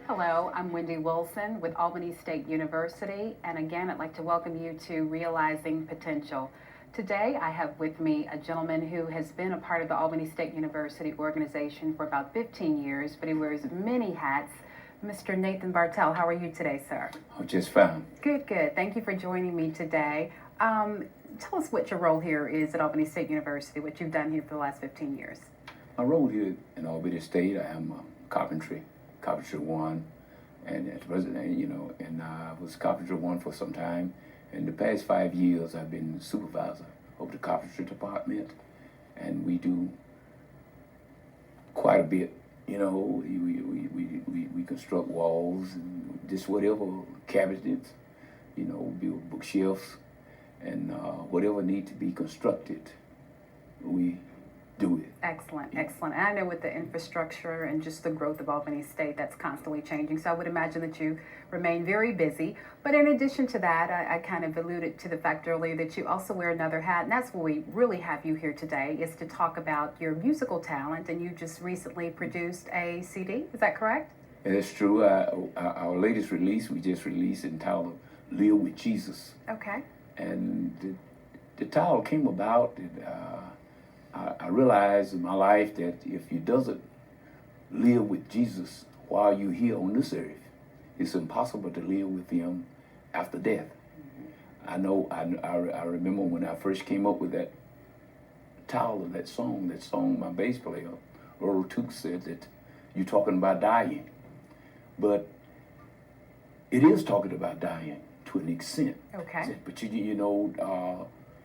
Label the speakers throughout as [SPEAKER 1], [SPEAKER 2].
[SPEAKER 1] Hello, I'm Wendy Wilson with Albany State University, and again, I'd like to welcome you to Realizing Potential. Today, I have with me a gentleman who has been a part of the Albany State University organization for about 15 years, but he wears many hats. Mr. Nathan Bartell, how are you today, sir?
[SPEAKER 2] Oh, just fine.
[SPEAKER 1] Good, good. Thank you for joining me today. Tell us what your role here is at Albany State University, what you've done here for the last 15 years.
[SPEAKER 2] My role here in Albany State, I am carpentry one, and at present, and I was carpentry one for some time. In the past 5 years, I've been supervisor of the carpentry department, and we do quite a bit. You know, we construct walls and just whatever, cabinets, build bookshelves, and whatever need to be constructed, we do it.
[SPEAKER 1] Excellent, excellent. And I know with the infrastructure and just the growth of Albany State, that's constantly changing. So I would imagine that you remain very busy. But in addition to that, I kind of alluded to the fact earlier that you also wear another hat. And that's what we really have you here today, is to talk about your musical talent. And you just recently produced a CD. Is that correct?
[SPEAKER 2] That's true. Our latest release, we just released entitled Live with Jesus.
[SPEAKER 1] Okay.
[SPEAKER 2] And the title came about I realized in my life that if you doesn't live with Jesus while you're here on this earth, it's impossible to live with him after death. I know, I remember when I first came up with that title of that song my bass player, Earl Took, said that you're talking about dying. But it is talking about dying to an extent.
[SPEAKER 1] Okay.
[SPEAKER 2] But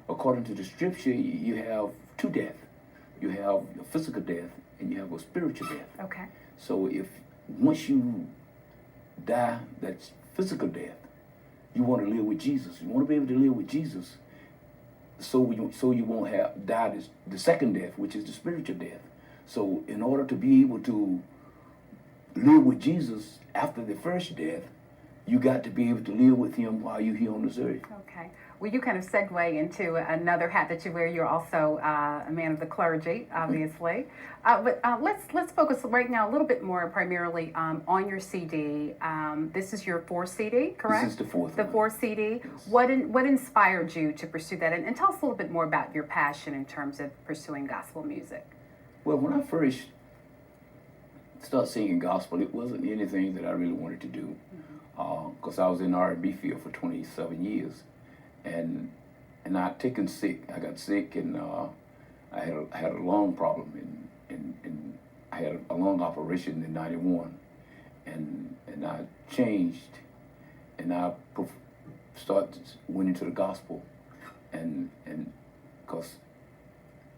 [SPEAKER 2] according to the scripture, you have two deaths. You have a physical death and you have a spiritual death.
[SPEAKER 1] Okay.
[SPEAKER 2] So if once you die, that's physical death, you want to live with Jesus. You want to be able to live with Jesus, so you won't have die the second death, which is the spiritual death. So in order to be able to live with Jesus after the first death, you got to be able to live with him while you're here on this earth.
[SPEAKER 1] Okay. Well, you kind of segue into another hat that you wear. You're also a man of the clergy, obviously. But let's focus right now a little bit more primarily on your CD. This is your fourth CD, correct?
[SPEAKER 2] This is the fourth.
[SPEAKER 1] The fourth CD. Yes. What inspired you to pursue that? And tell us a little bit more about your passion in terms of pursuing gospel music.
[SPEAKER 2] Well, when I first started singing gospel, it wasn't anything that I really wanted to do, because I was in the R&B field for 27 years. And I taken sick. I got sick, and I had a lung problem, and I had a lung operation in '91, and I changed, and I went into the gospel, and because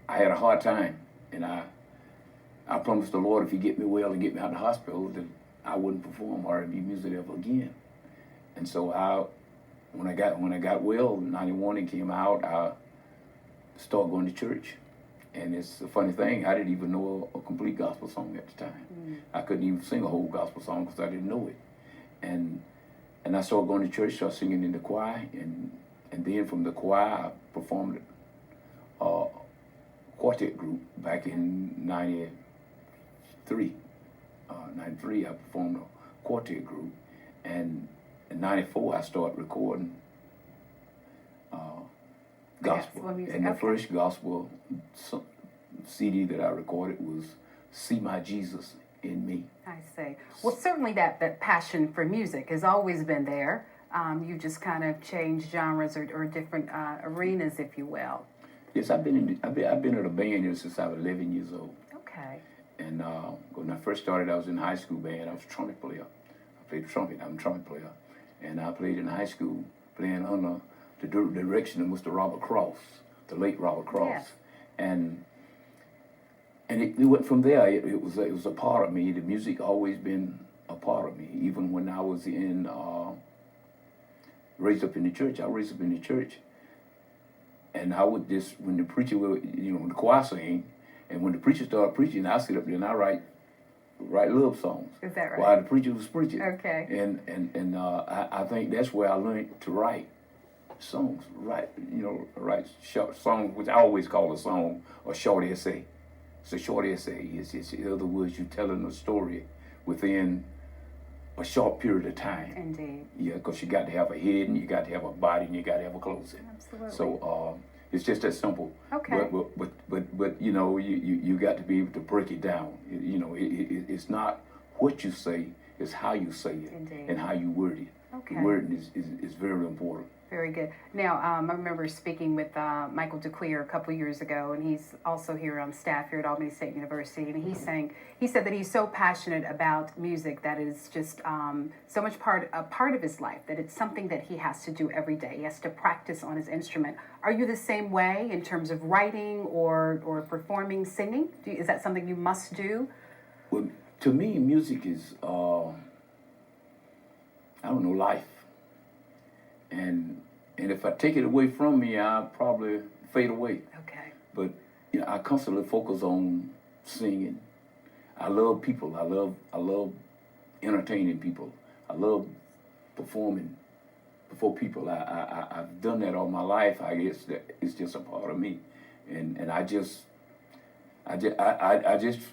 [SPEAKER 2] I had a hard time, and I promised the Lord if He get me well and get me out of the hospital, that I wouldn't perform R&B music ever again, and so When I got well, '91 and came out, I started going to church. And it's a funny thing, I didn't even know a complete gospel song at the time. I couldn't even sing a whole gospel song because I didn't know it. And I started going to church, started singing in the choir, and then from the choir, I performed a quartet group back in '93. '93, I performed a quartet group, and in '94, I started recording gospel. And the first gospel CD that I recorded was See My Jesus in Me.
[SPEAKER 1] I see. Well, certainly that passion for music has always been there. you just kind of change genres or different arenas, if you will.
[SPEAKER 2] Yes, I've been in a band here since I was 11 years old.
[SPEAKER 1] Okay.
[SPEAKER 2] And when I first started, I was in high school band. I was a trumpet player. I played trumpet. I'm a trumpet player, and I played in high school, playing under the direction of Mr. Robert Cross, the late Robert Cross,
[SPEAKER 1] Yes.
[SPEAKER 2] and it went from there. It was a part of me. The music always been a part of me, even when I was raised up in the church. I raised up in the church, and I would just, when the preacher would, the choir sing, and when the preacher started preaching, I sit up there and I write love songs.
[SPEAKER 1] Is that right?
[SPEAKER 2] While the preacher was preaching.
[SPEAKER 1] Okay.
[SPEAKER 2] And I think that's where I learned to write songs, write short songs, which I always call a song a short essay. It's a short essay. It's in other words, you're telling a story within a short period of time.
[SPEAKER 1] Indeed.
[SPEAKER 2] Yeah, because you got to have a head, and you got to have a body, and you got to have a closing.
[SPEAKER 1] Absolutely.
[SPEAKER 2] So it's just that simple.
[SPEAKER 1] Okay.
[SPEAKER 2] But you got to be able to break it down. It's not what you say, it's how you say it.
[SPEAKER 1] Indeed.
[SPEAKER 2] And how you word it.
[SPEAKER 1] Okay.
[SPEAKER 2] The wording is very important.
[SPEAKER 1] Very good. Now, I remember speaking with Michael DeClear a couple years ago, and he's also here on staff here at Albany State University, and he said that he's so passionate about music that is just so much a part of his life, that it's something that he has to do every day. He has to practice on his instrument. Are you the same way in terms of writing or performing, singing? Is that something you must do?
[SPEAKER 2] Well, to me, music is, life. And if I take it away from me, I'll probably fade away.
[SPEAKER 1] Okay.
[SPEAKER 2] But I constantly focus on singing. I love people. I love entertaining people. I love performing before people. I've done that all my life. I guess that it's just a part of me, and I just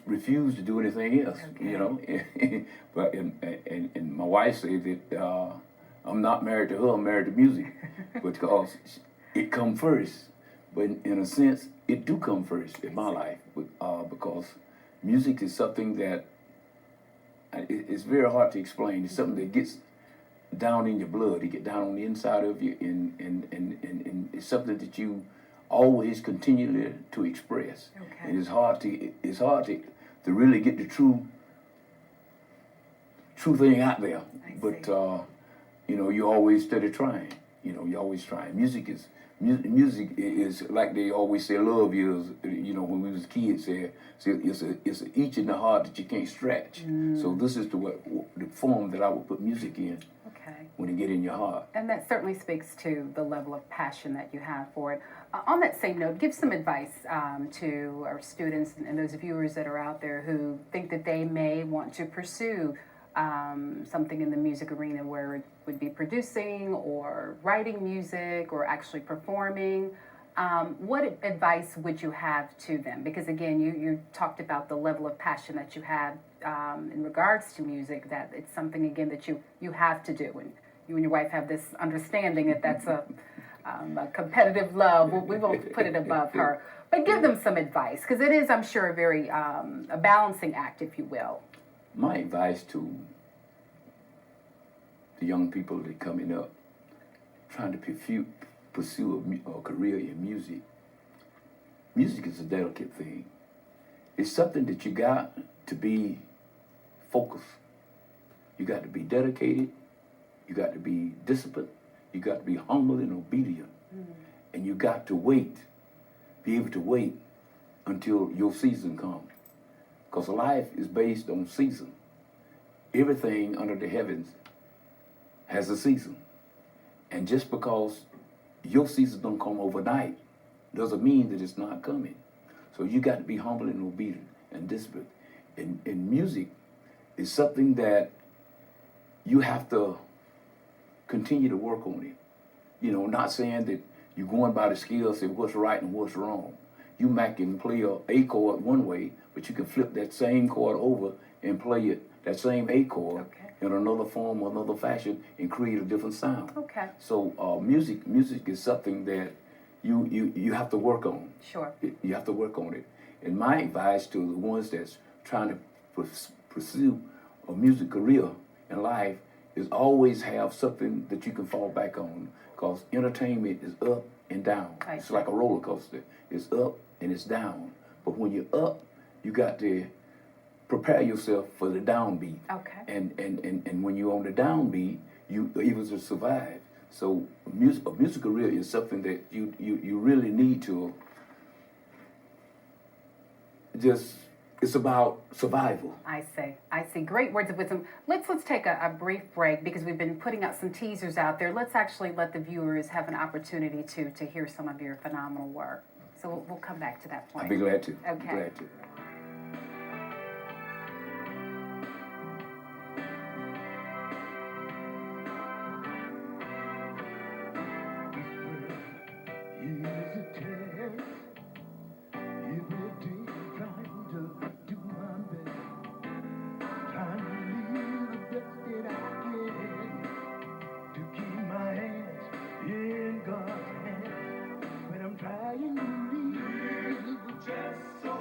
[SPEAKER 2] refuse to do anything else.
[SPEAKER 1] Okay.
[SPEAKER 2] But and my wife said that. I'm not married to her, I'm married to music, because it come first. But in a sense, it do come first in my life, because music is something that it's very hard to explain. It's something that gets down in your blood. It gets down on the inside of you, and it's something that you always continue to express.
[SPEAKER 1] Okay.
[SPEAKER 2] And it's hard to really get the true thing out there. But you always steady trying. You're always trying. Music is like they always say. Love is. When we was kids, it's an itch in the heart that you can't stretch. So this is the form that I would put music in.
[SPEAKER 1] Okay.
[SPEAKER 2] When it get in your heart.
[SPEAKER 1] And that certainly speaks to the level of passion that you have for it. On that same note, give some advice to our students and those viewers that are out there who think that they may want to pursue something in the music arena, where it would be producing or writing music or actually performing. What advice would you have to them? Because again, you talked about the level of passion that you have in regards to music, that it's something again that you have to do, and you and your wife have this understanding that that's a competitive love. We won't put it above her, but give them some advice, because it is, I'm sure, a very a balancing act, if you will.
[SPEAKER 2] My advice to the young people that are coming up, trying to pursue a career in music. Music is a delicate thing. It's something that you got to be focused. You got to be dedicated. You got to be disciplined. You got to be humble and obedient. And you got to be able to wait until your season comes. Because life is based on season. Everything under the heavens has a season. And just because your season don't come overnight doesn't mean that it's not coming. So you got to be humble and obedient and disciplined. And music is something that you have to continue to work on it. Not saying that you're going by the scales of what's right and what's wrong. You might can play a chord one way, but you can flip that same chord over and play that same A chord in another form or another fashion and create a different sound.
[SPEAKER 1] Okay.
[SPEAKER 2] So music is something that you have to work on.
[SPEAKER 1] Sure.
[SPEAKER 2] You have to work on it. And my advice to the ones that's trying to pursue a music career in life is always have something that you can fall back on, because entertainment is up and down. It's like a roller coaster. It's up and it's down. But when you're up, you got to prepare yourself for the downbeat.
[SPEAKER 1] Okay.
[SPEAKER 2] And when you're on the downbeat, you able to survive. So a music career is something that you really need to just, it's about survival.
[SPEAKER 1] I see. Great words of wisdom. Let's take a brief break, because we've been putting out some teasers out there. Let's actually let the viewers have an opportunity to hear some of your phenomenal work. So we'll come back to that point.
[SPEAKER 2] I'd be glad to.
[SPEAKER 1] Okay.
[SPEAKER 2] Glad to.
[SPEAKER 3] Trying to leave just so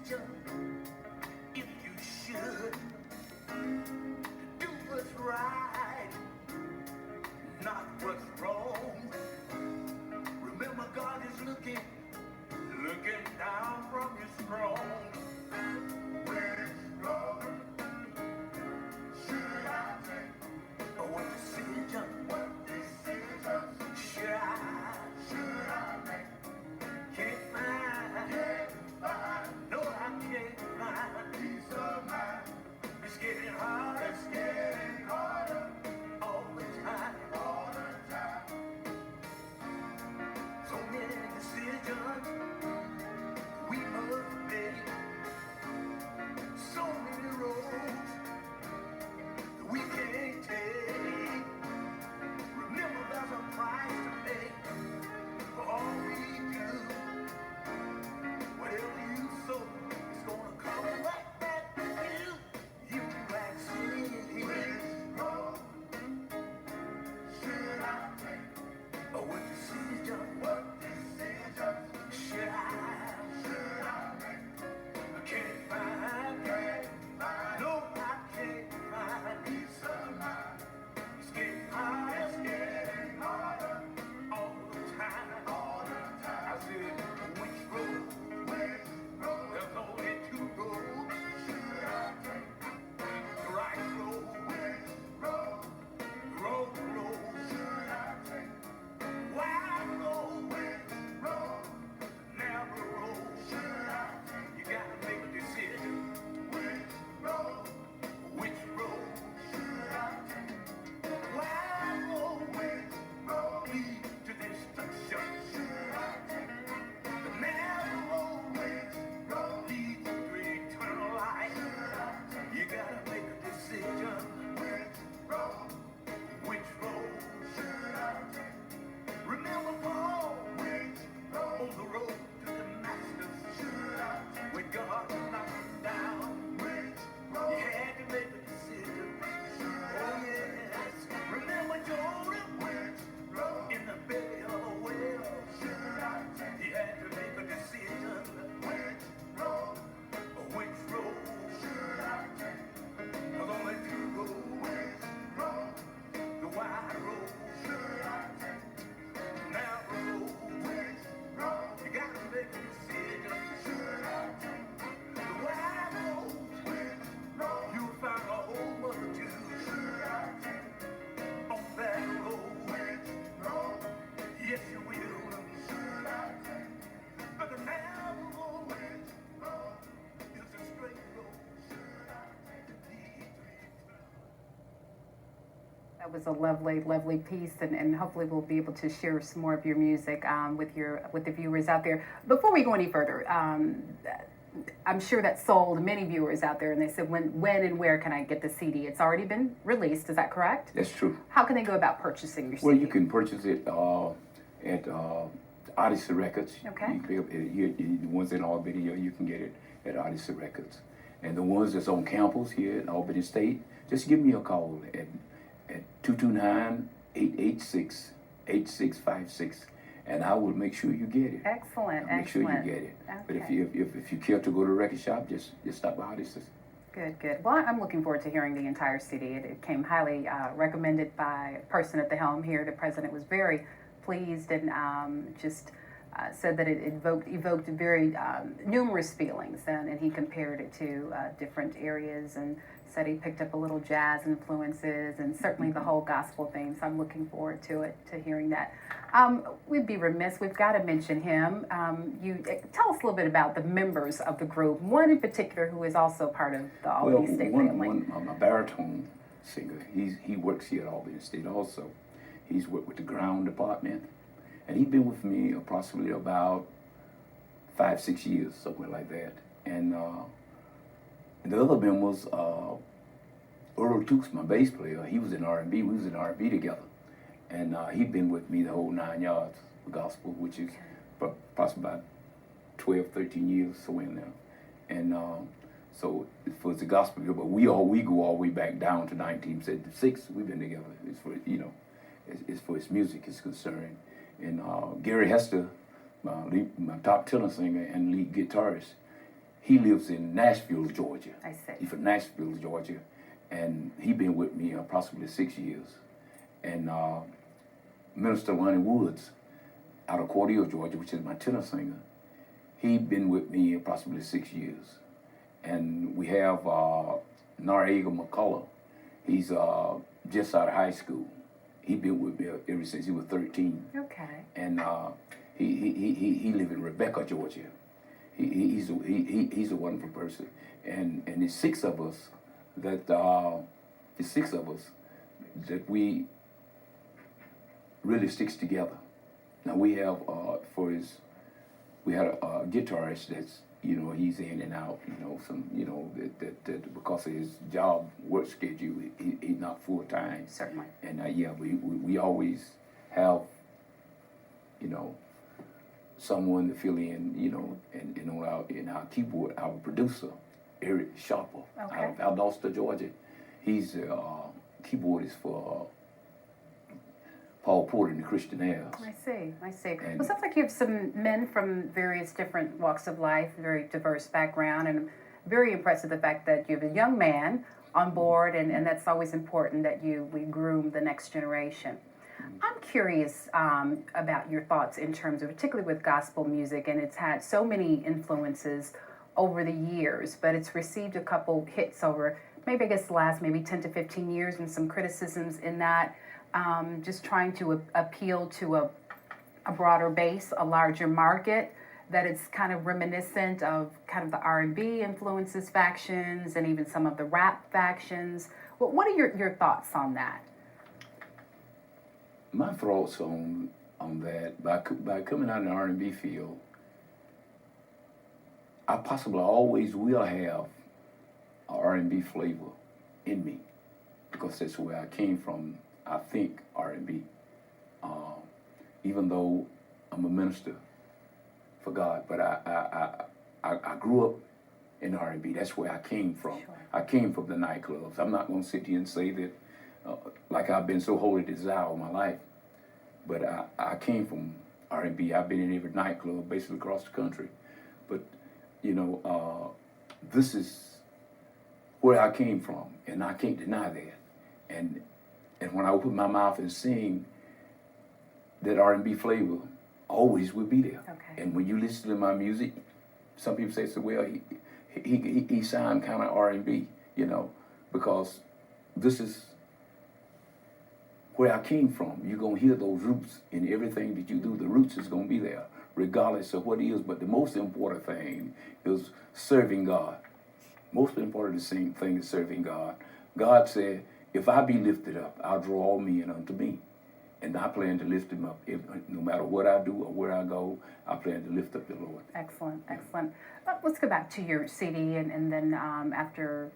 [SPEAKER 3] decision if you should do what's right, not what's wrong. Remember, God is looking down from his throne. Which road should I take? Or what decision? Should I make? Can't find. No, I can't find peace of mind. It's getting harder. All the time. So many decisions we must make. So many roads that we can't take. Remember, there's a price to pay for all we do. Whatever you sow, it's gonna come right back to you. You vaccine. Which road should I take? Or what decision? Should I make? I can't find. No, I can't find peace of mind. It's getting harder. All the time. I said, which road? There's only two roads. Should I take? The right road. Road. Should I take? Wide road. Narrow road. Should I take? You gotta make a decision. Which road should I take? Wide road lead to destruction. Should I take? The narrow road leads to eternal life. You gotta make a decision. Which road should I take? Remember Paul on the road to Damascus. Should I take? When God knocked him down, you had to make a decision. Oh yes. Remember Jonah in the belly of a whale. He had to make a decision. Which road should I take? There's only two roads. The wide road. Should I take? Narrow road. You gotta make a decision. Should I take? The wide road. You'll find a whole multitude. Should I take? On that road. Yes, you will. Should I take? But the narrow road is a straight road. Should I take? The deed to eternal.
[SPEAKER 1] That was a lovely piece, and hopefully we'll be able to share some more of your music with the viewers out there. Before we go any further, I'm sure that sold many viewers out there, and they said, when and where can I get the CD? It's already been released, is that correct?
[SPEAKER 2] That's true.
[SPEAKER 1] How can they go about purchasing your CD?
[SPEAKER 2] Well, you can purchase it at Odyssey Records.
[SPEAKER 1] Okay.
[SPEAKER 2] The ones in Albany, you can get it at Odyssey Records. And the ones that's on campus here in Albany State, just give me a call at 229-886-8656, and I will make sure you get it.
[SPEAKER 1] Excellent.
[SPEAKER 2] I'll make sure you get it.
[SPEAKER 1] Okay.
[SPEAKER 2] But if you care to go to the record shop, just stop by Odyssey.
[SPEAKER 1] Good. Well, I'm looking forward to hearing the entire CD. It came highly recommended by a person at the helm here. The president was very pleased and just said that it evoked very numerous feelings, and he compared it to different areas and said he picked up a little jazz influences and certainly the whole gospel theme. So I'm looking forward to hearing that. We'd be remiss, we've got to mention him. You tell us a little bit about the members of the group, one in particular who is also part of the Albany State family.
[SPEAKER 2] My baritone singer, he works here at Albany State also. He's worked with the ground department, and he's been with me approximately about 5-6 years, somewhere like that. And the other members, Earl Tukes, my bass player, he was in R&B. We was in R&B together. And he'd been with me the whole 9 yards of gospel, which is possibly about 12, 13 years, somewhere in there. And so for the gospel, but we go all the way back down to 1976. We've been together. It's for, it's for his music is concerned. And Gary Hester, my top tenor singer and lead guitarist, he lives in Nashville, Georgia.
[SPEAKER 1] I see.
[SPEAKER 2] He's from Nashville, Georgia, and he been with me approximately 6 years. And Minister Lonnie Woods, out of Cordele, Georgia, which is my tenor singer, he been with me approximately 6 years. And we have Noriega McCullough. He's just out of high school. He been with me ever since he was 13.
[SPEAKER 1] Okay.
[SPEAKER 2] And he live in Rebecca, Georgia. He's a wonderful person. And there's six of us that we really sticks together. Now we have we had a guitarist that's, he's in and out, that because of his job work schedule, he's not full time.
[SPEAKER 1] Certainly.
[SPEAKER 2] And we always have, someone to fill in, and our keyboard, our producer, Eric Sharper,
[SPEAKER 1] Okay.
[SPEAKER 2] out of Valdosta, Georgia. He's keyboardist for Paul Porter and the Christian Airs.
[SPEAKER 1] I see.
[SPEAKER 2] And-
[SPEAKER 1] Well, it sounds like you have some men from various different walks of life, very diverse background, and I'm very impressed with the fact that you have a young man on board, and that's always important that we groom the next generation. I'm curious about your thoughts in terms of, particularly with gospel music, and it's had so many influences over the years, but it's received a couple hits over maybe, I guess, the last maybe 10 to 15 years, and some criticisms in that, just trying to appeal to a broader base, a larger market, that it's kind of reminiscent of kind of the R&B influences factions and even some of the rap factions. Well, what are your thoughts on that?
[SPEAKER 2] My thoughts on that, by coming out in the R&B field, I possibly always will have a R&B flavor in me, because that's where I came from. I think R&B, even though I'm a minister for God, but I grew up in R&B. That's where I came from.
[SPEAKER 1] Sure.
[SPEAKER 2] I came from the nightclubs. I'm not going to sit here and say that like I've been so holy to desire all my life, but I came from R&B. I've been in every nightclub basically across the country, but this is where I came from, and I can't deny that. And when I open my mouth and sing, that R&B flavor always will be there.
[SPEAKER 1] Okay.
[SPEAKER 2] And when you listen to my music, some people say, so well, he sound kind of R&B, because this is where I came from. You're going to hear those roots in everything that you do. The roots is going to be there, regardless of what it is. But the most important thing is serving God. Most important thing is serving God. God said, if I be lifted up, I'll draw all men unto me. And I plan to lift him up. No matter what I do or where I go, I plan to lift up the Lord.
[SPEAKER 1] Excellent. Let's go back to your CD, and then after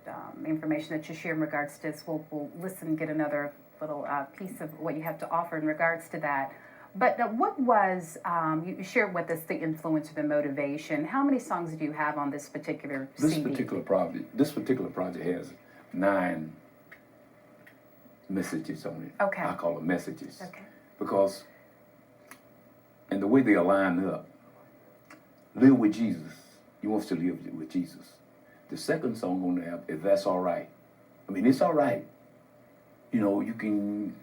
[SPEAKER 1] information that you share in regards to this, we'll listen and get another little piece of what you have to offer in regards to that. But what was, you shared with us the influence or the motivation. How many songs do you have on this particular CD?
[SPEAKER 2] This particular project has 9 messages on it.
[SPEAKER 1] Okay.
[SPEAKER 2] I call them messages.
[SPEAKER 1] Okay.
[SPEAKER 2] Because, and the way they align up, live with Jesus. He wants to live with Jesus. The second song on there is That's All Right. I mean, it's all right. You can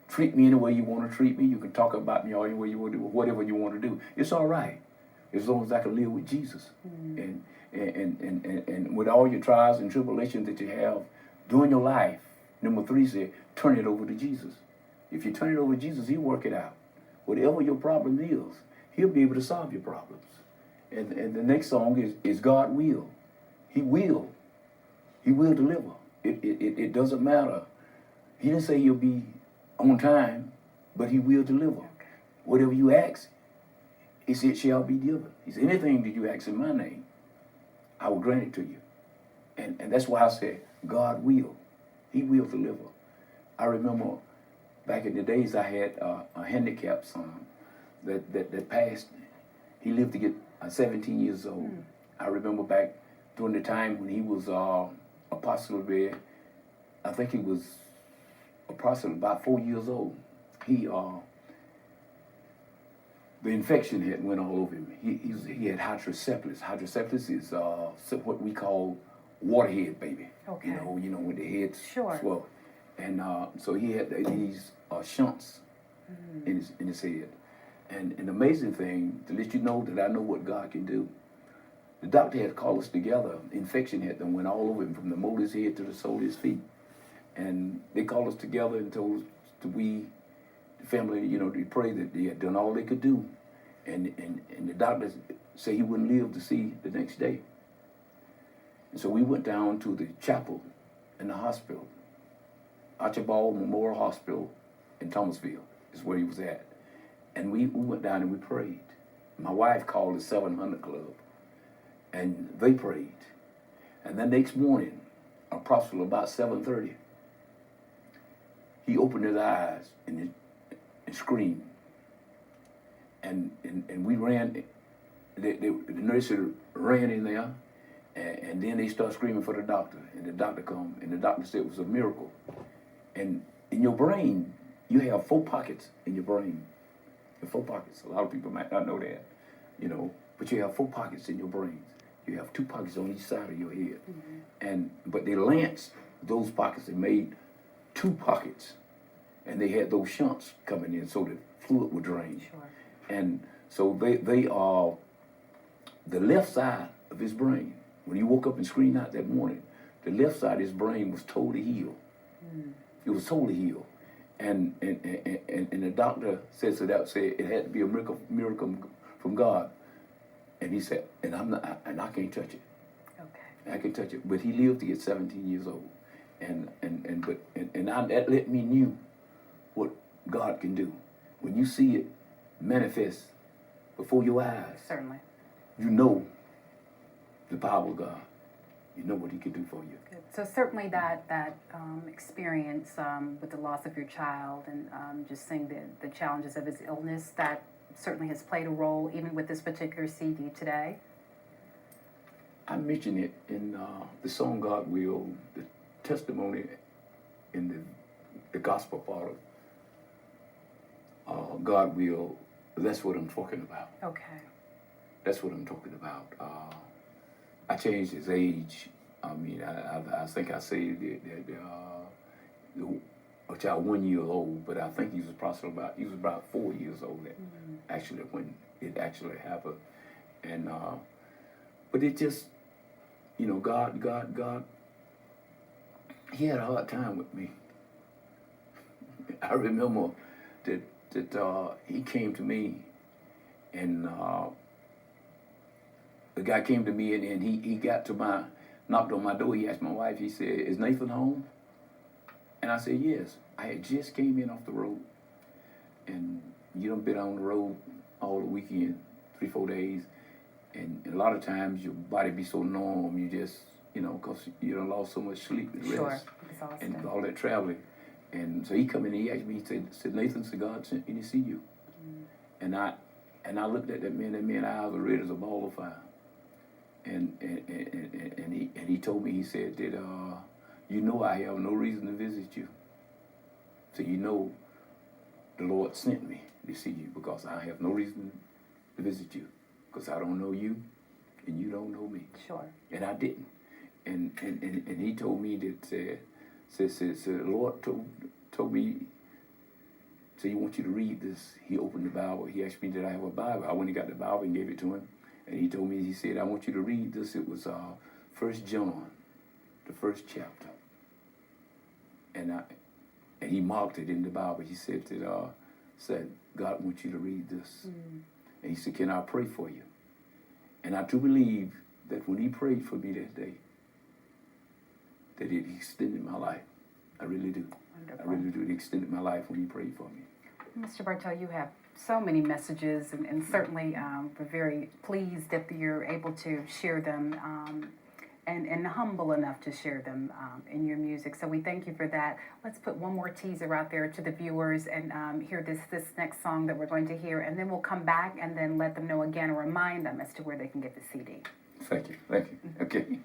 [SPEAKER 2] treat me any way you want to treat me. You can talk about me any way you want to do, whatever you want to do. It's all right, as long as I can live with Jesus. Mm. And with all your trials and tribulations that you have during your life, number 3 said, turn it over to Jesus. If you turn it over to Jesus, he'll work it out. Whatever your problem is, he'll be able to solve your problems. And the next song is God will. He will. He will deliver. It doesn't matter. He didn't say he'll be on time, but he will deliver.
[SPEAKER 1] Okay.
[SPEAKER 2] Whatever you ask, he said, shall be given. He said, anything that you ask in my name, I will grant it to you. And that's why I said, God will. He will deliver. I remember back in the days I had a handicapped son that passed. He lived to get 17 years old. Mm. I remember back during the time when he was approximately, I think he was approximately about 4 years old. He the infection had went all over him. He had hydrocephalus. Hydrocephalus is what we call waterhead baby.
[SPEAKER 1] Okay.
[SPEAKER 2] You know when the head
[SPEAKER 1] Sure.
[SPEAKER 2] swell, and so he had these shunts in his head. And an amazing thing to let you know that I know what God can do. The doctor had called us together. Infection had them went all over him from the mole of his head to the sole of his feet, and they called us together and told us to the family, to pray that they had done all they could do, and the doctor said he wouldn't live to see the next day. And so we went down to the chapel in the hospital, Archibald Memorial Hospital in Thomasville is where he was at, and we went down and we prayed. My wife called the 700 Club, and they prayed. And the next morning, approximately about 7:30, he opened his eyes and screamed. And we ran, the nurses ran in there, and then they start screaming for the doctor. And the doctor come, and the doctor said it was a miracle. And in your brain, you have 4 pockets in your brain. You have 4 pockets. A lot of people might not know that, but you have 4 pockets in your brain. You have 2 pockets on each side of your head. But they lanced those pockets and made 2 pockets. And they had those shunts coming in so the fluid would drain.
[SPEAKER 1] Sure.
[SPEAKER 2] And so they are the left side of his brain. When he woke up and screamed out that morning, the left side of his brain was totally healed. It was totally healed. And the doctor said it had to be a miracle from God. And he said, and I can't touch it.
[SPEAKER 1] Okay.
[SPEAKER 2] I can touch it. But he lived to get 17 years old. And that let me knew what God can do. When you see it manifest before your eyes,
[SPEAKER 1] Certainly.
[SPEAKER 2] you know the power of God. You know what he can do for you.
[SPEAKER 1] Good. So certainly that experience with the loss of your child and just seeing the challenges of his illness, that certainly has played a role even with this particular CD today.
[SPEAKER 2] I mentioned it in the song God Will, the testimony in the gospel part of God Will. That's what I'm talking about.
[SPEAKER 1] Okay.
[SPEAKER 2] That's what I'm talking about. I changed his age. I mean, I think I said that a child 1 year old, but I think he was about 4 years old actually when it actually happened. And but it just, God, he had a hard time with me. I remember that he came to me, and the guy came to me, and he knocked on my door. He asked my wife, he said, "Is Nathan home?" And I said, "Yes." I had just came in off the road, and you done been on the road all the weekend, 3-4 days, and a lot of times your body be so numb, you just, because you done lost so much sleep and rest.
[SPEAKER 1] Sure. Exhausted.
[SPEAKER 2] And all that traveling. And so he come in and he asked me, he said, "Nathan, said God sent me to see you." And I looked at that man's eyes were red as a ball of fire. And he told me, he said that, I have no reason to visit you. So the Lord sent me to see you because I have no reason to visit you because I don't know you and you don't know me.
[SPEAKER 1] Sure.
[SPEAKER 2] And I didn't. And he told me that, the Lord told me, so he wants you to read this. He opened the Bible. He asked me, did I have a Bible? I went and got the Bible and gave it to him. And he told me, he said, "I want you to read this." It was 1 John, the 1st chapter. And he marked it in the Bible. He said that God wants you to read this. And he said, "Can I pray for you?" And I do believe that when he prayed for me that day, that it extended my life. I really do.
[SPEAKER 1] Wonderful.
[SPEAKER 2] I really do. It extended my life when he prayed for me.
[SPEAKER 1] Mr. Bartell, you have so many messages, and certainly we're very pleased that you're able to share them and humble enough to share them in your music. So we thank you for that. Let's put one more teaser out there to the viewers and hear this next song that we're going to hear, and then we'll come back and then let them know again or remind them as to where they can get the CD.
[SPEAKER 2] Thank you. Okay.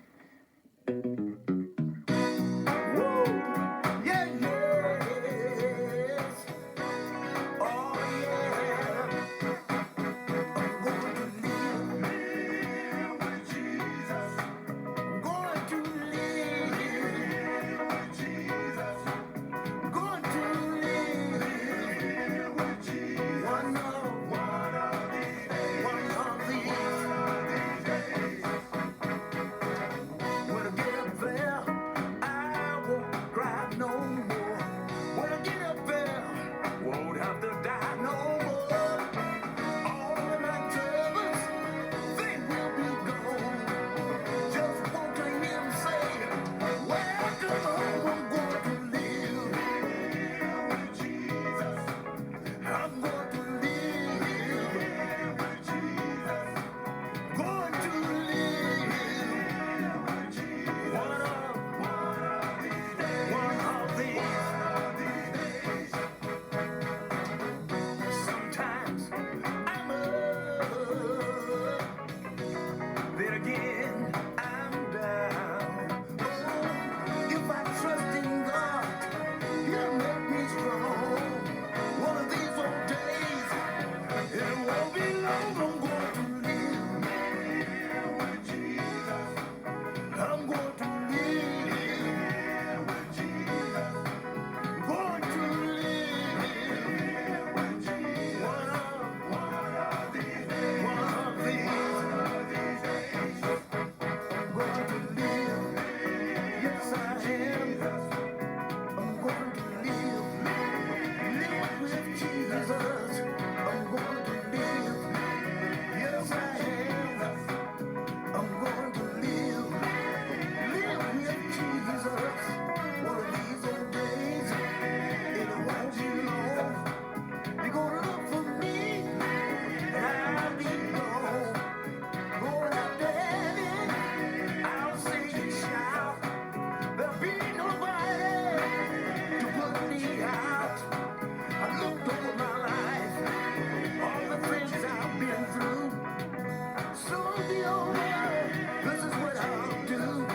[SPEAKER 3] be on air. This is what I'll do.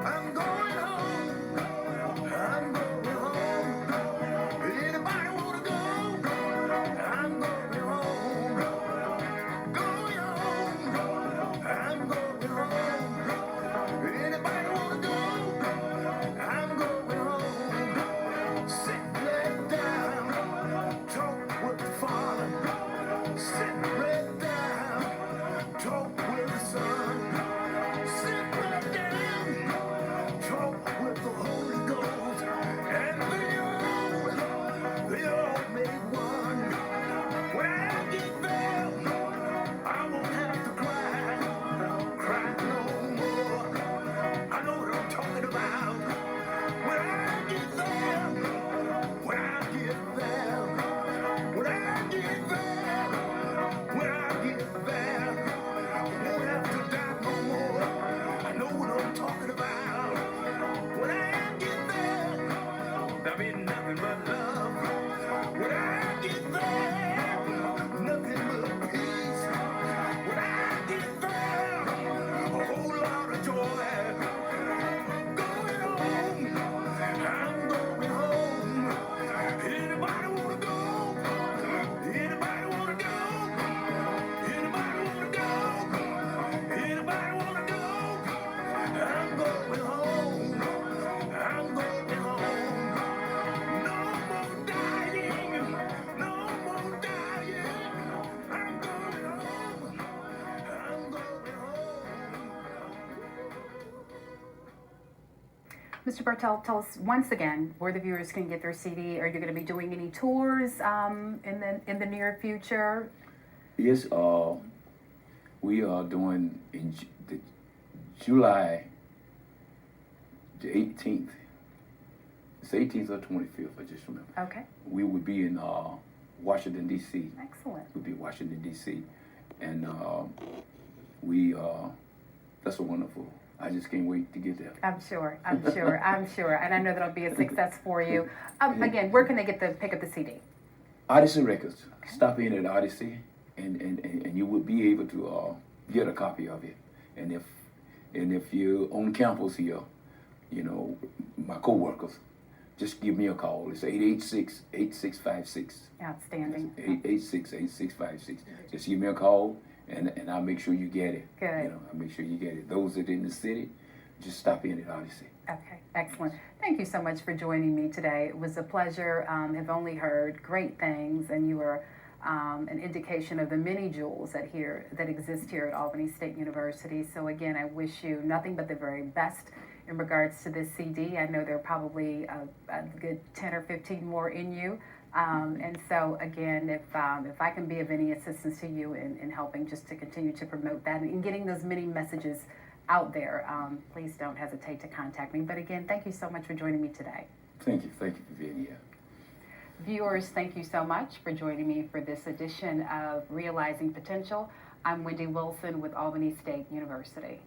[SPEAKER 3] I'm going home. I'm going home. Anybody wanna go? I'm going home. Going home. I'm going home. Anybody wanna go? I'm going home. Sit right down. Talk with the Father. Sit right down. Talk with the Son. Sit right down. Talk with the Holy Ghost. And they all make one. When I get there, I won't have to cry no more. I know what I'm talking about. When I get there, when I get there, when I get there, when I get there, I won't have to die no more. I know what I'm talking about. When I get there, there'll be nothing but love. When I get there, nothing but peace. When I get there, a whole lot of joy. Going home, I'm going home. Anybody wanna go? Anybody wanna go? Anybody wanna go? Anybody wanna go? I'm going home. I'm going home. No more dying. No more dying. I'm going home. I'm going home.
[SPEAKER 1] Mr. Bartell, tell us once again where the viewers can get their CD. Are you going to be doing any tours in the near future?
[SPEAKER 2] Yes, we are doing in July the 18th. It's 18th or 25th, I just remember.
[SPEAKER 1] Okay,
[SPEAKER 2] We would be in Washington, D.C.
[SPEAKER 1] excellent.
[SPEAKER 2] We'll be in Washington, D.C. And that's a wonderful. I just can't wait to get there.
[SPEAKER 1] I'm sure, and I know that'll be a success for you. Again, where can they pick up the CD?
[SPEAKER 2] Odyssey Records. Stop in at Odyssey, and you will be able to get a copy of it. And if you're on campus here, you know, my coworkers, just give me a call. It's 886-8656.
[SPEAKER 1] Outstanding.
[SPEAKER 2] 886-8656. Just give me a call, and I'll make sure you get it.
[SPEAKER 1] Good.
[SPEAKER 2] You know, I'll make sure you get it. Those that are in the city, just stop in at Odyssey.
[SPEAKER 1] Okay, excellent. Thank you so much for joining me today. It was a pleasure. I've only heard great things, and you were an indication of the many jewels that exist here at Albany State University. So again, I wish you nothing but the very best in regards to this CD. I know there are probably a good 10 or 15 more in you. And so again, if I can be of any assistance to you in helping just to continue to promote that and getting those many messages out there, please don't hesitate to contact me. But again, thank you so much for joining me today.
[SPEAKER 2] Thank you for being here.
[SPEAKER 1] Viewers, thank you so much for joining me for this edition of Realizing Potential. I'm Wendy Wilson with Albany State University.